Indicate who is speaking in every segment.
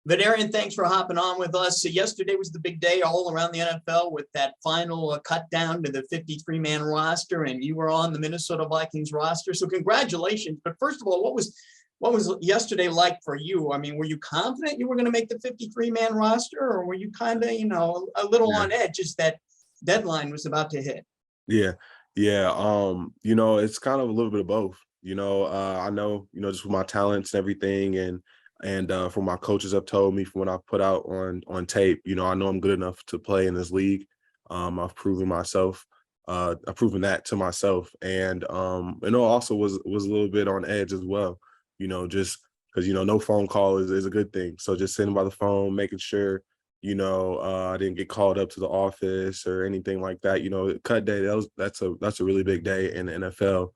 Speaker 1: Vederian, thanks for hopping on with us. So yesterday was the big day all around the NFL with that final cut down to the 53-man roster, and you were on the Minnesota Vikings roster. So congratulations. But first of all, what was yesterday like for you? I mean, were you confident you were going to make the 53-man roster, or were you kind of, a little
Speaker 2: Yeah.
Speaker 1: on edge as that deadline was about to hit?
Speaker 2: Yeah. Yeah. It's kind of a little bit of both. I know, just with my talents and everything and from my coaches have told me from what I've put out on tape, I know I'm good enough to play in this league. I've proven myself. I've proven that to myself. And also was a little bit on edge as well, just because, no phone call is a good thing. So just sitting by the phone, making sure I didn't get called up to the office or anything like that. Cut day, that's a really big day in the NFL.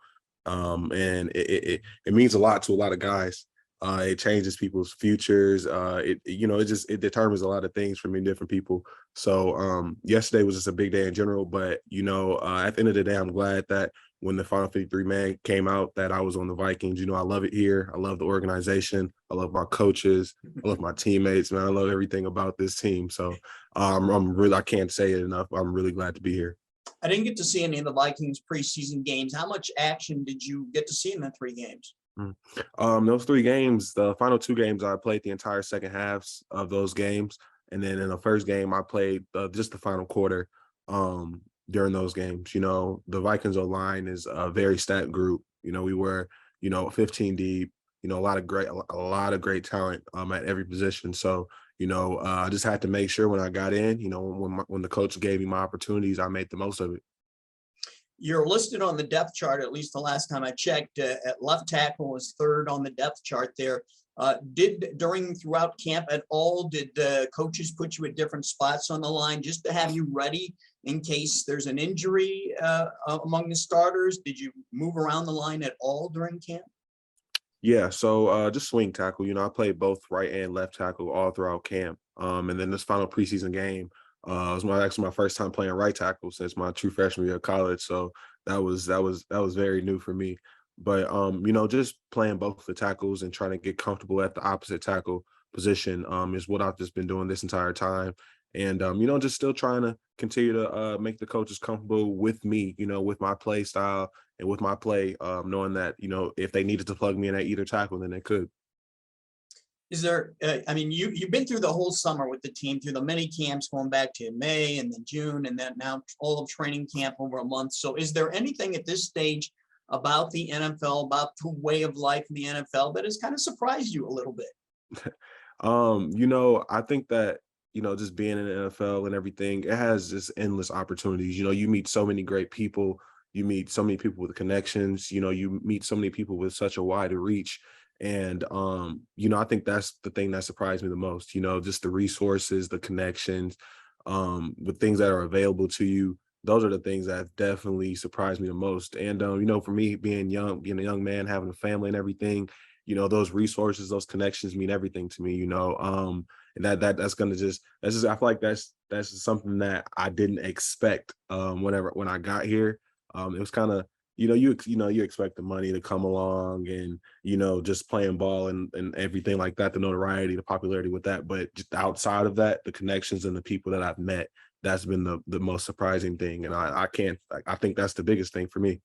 Speaker 2: And it means a lot to a lot of guys. It changes people's futures. It determines a lot of things for many different people. So yesterday was just a big day in general, but at the end of the day, I'm glad that when the final 53 man came out that I was on the Vikings. I love it here. I love the organization. I love my coaches. I love my teammates, man. I love everything about this team. So I can't say it enough. I'm really glad to be here.
Speaker 1: I didn't get to see any of the Vikings preseason games. How much action did you get to see in the 3 games?
Speaker 2: Those 3 games, the final 2 games, I played the entire second halves of those games. And then in the first game, I played just the final quarter during those games. The Vikings O-line is a very stacked group. We were, 15 deep, a lot of great talent at every position. So, I just had to make sure when I got in, when the coach gave me my opportunities, I made the most of it.
Speaker 1: You're listed on the depth chart, at least the last time I checked, at left tackle was 3rd on the depth chart there. Throughout camp at all, did the coaches put you at different spots on the line just to have you ready in case there's an injury among the starters? Did you move around the line at all during camp?
Speaker 2: Yeah, so just swing tackle. I played both right and left tackle all throughout camp. And then this final preseason game was actually my first time playing right tackle since my true freshman year of college. So that was very new for me. But just playing both the tackles and trying to get comfortable at the opposite tackle position is what I've just been doing this entire time. And just still trying to continue to make the coaches comfortable with me, with my play style and with my play, knowing that, if they needed to plug me in at either tackle, then they could.
Speaker 1: Is there, you've been through the whole summer with the team, through the mini camps going back to May and then June, and then now all of training camp over a month. So is there anything at this stage about the NFL, about the way of life in the NFL that has kind of surprised you a little bit?
Speaker 2: I think that, just being in the NFL and everything, it has just endless opportunities. You meet so many great people. You meet so many people with connections. You meet so many people with such a wide reach. And, I think that's the thing that surprised me the most, just the resources, the connections, the things that are available to you. Those are the things that have definitely surprised me the most. And, for me, being a young man, having a family and everything, those resources, those connections mean everything to me, and that's going to I feel like that's just something that I didn't expect when I got here. It was kind of, you expect the money to come along and, just playing ball and everything like that, the notoriety, the popularity with that. But just outside of that, the connections and the people that I've met, that's been the most surprising thing. And I think that's the biggest thing for me.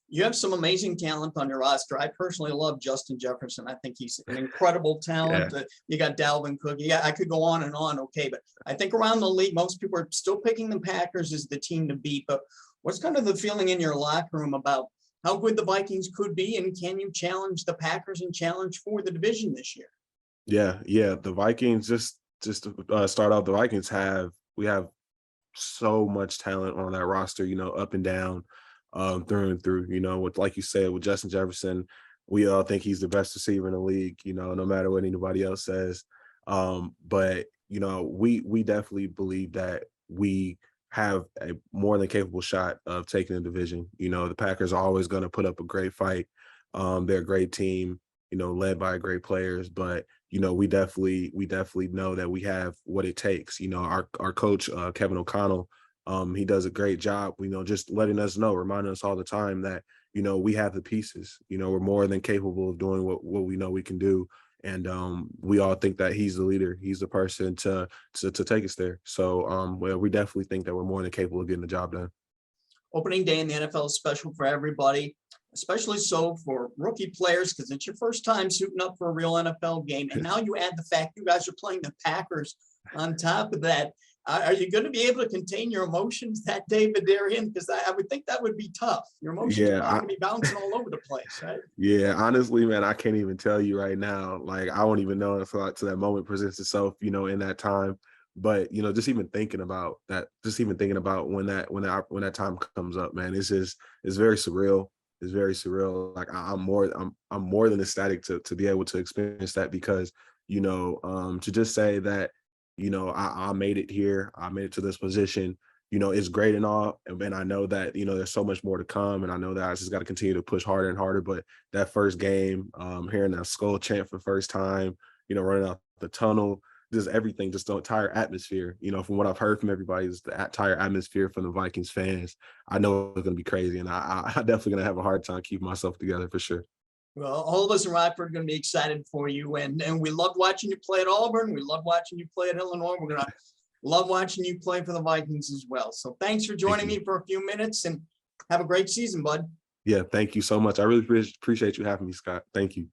Speaker 1: You have some amazing talent on your roster. I personally love Justin Jefferson. I think he's an incredible talent.
Speaker 2: Yeah.
Speaker 1: You got Dalvin Cook. Yeah, I could go on and on. Okay, but I think around the league, most people are still picking the Packers as the team to beat. But what's kind of the feeling in your locker room about how good the Vikings could be, and can you challenge the Packers and challenge for the division this year?
Speaker 2: Yeah. The Vikings, just to start off, the Vikings we have so much talent on that roster, up and down, through and through. With, like you said, with Justin Jefferson, we all think he's the best receiver in the league, no matter what anybody else says. But we definitely believe that we have a more than capable shot of taking the division. The Packers are always going to put up a great fight. They're a great team, led by great players, but we definitely know that we have what it takes. Our coach, Kevin O'Connell, he does a great job, just letting us know, reminding us all the time that, we have the pieces, we're more than capable of doing what we know we can do. And we all think that he's the leader. He's the person to take us there. So well, we definitely think that we're more than capable of getting the job done.
Speaker 1: Opening day in the NFL is special for everybody, especially so for rookie players, because it's your first time suiting up for a real NFL game. And now you add the fact you guys are playing the Packers on top of that. Are you going to be able to contain your emotions that day, Vederian? Because I would think that would be tough. Your emotions are
Speaker 2: Yeah,
Speaker 1: probably going to be bouncing all over the place, right?
Speaker 2: yeah, honestly, man, I can't even tell you right now. Like, I won't even know until that moment presents itself, in that time. But just even thinking about that, when that time comes up, man, it's very surreal. It's very surreal. Like I'm more than ecstatic to be able to experience that because to just say that I made it here, I made it to this position. It's great and all. And I know that, there's so much more to come. And I know that I just got to continue to push harder and harder. But that first game, hearing that skull chant for the first time, running out the tunnel, just everything, just the entire atmosphere, from what I've heard from everybody, is the entire atmosphere from the Vikings fans. I know it's going to be crazy. And I definitely going to have a hard time keeping myself together for sure.
Speaker 1: Well, all of us in Rockford are going to be excited for you. And we loved watching you play at Auburn. We love watching you play at Illinois. We're going to love watching you play for the Vikings as well. So thanks for joining me for a few minutes and have a great season, bud.
Speaker 2: Yeah, thank you so much. I really appreciate you having me, Scott. Thank you.